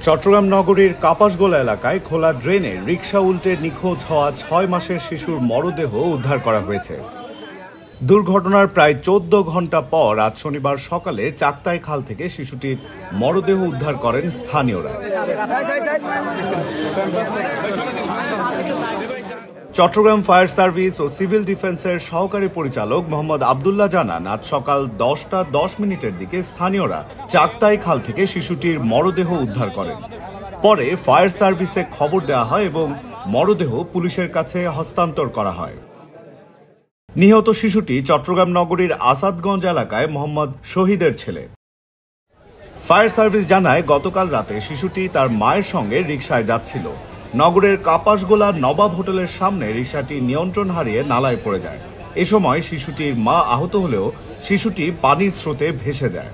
চট্টগ্রাম নগরীর কাপাসগোলা এলাকায় খোলা ড্রেনে রিকশা উল্টে নিখোঁজ হওয়া ৬ মাসের শিশুর মরদেহ উদ্ধার করা হয়েছে। দুর্ঘটনার প্রায় ১৪ ঘন্টা পর আজ শনিবার সকালে চাক্তাই খাল থেকে শিশুটির মরদেহ উদ্ধার করেন স্থানীয়রা। চট্টগ্রাম ফায়ার সার্ভিস ও সিভিল ডিফেন্সের সহকারী পরিচালক মোহাম্মদ আবদুল্লাহ জানান, আজ সকাল ১০টা ১০ মিনিটের দিকে স্থানীয়রা চাক্তাই খাল থেকে শিশুটির মরদেহ উদ্ধার করেন। পরে ফায়ার সার্ভিসে খবর দেওয়া হয় এবং মরদেহ পুলিশের কাছে হস্তান্তর করা হয়। নিহত শিশুটি চট্টগ্রাম নগরীর আসাদগঞ্জ এলাকায় মোহাম্মদ শহীদের ছেলে। ফায়ার সার্ভিস জানায়, গতকাল রাতে শিশুটি তার মায়ের সঙ্গে রিকশায় যাচ্ছিল। নগরের কাপাসগোলা নবাব হোটেলের সামনে রিকশাটি নিয়ন্ত্রণ হারিয়ে নালায় পড়ে যায়। এ সময় শিশুটির মা আহত হলেও শিশুটি পানির স্রোতে ভেসে যায়।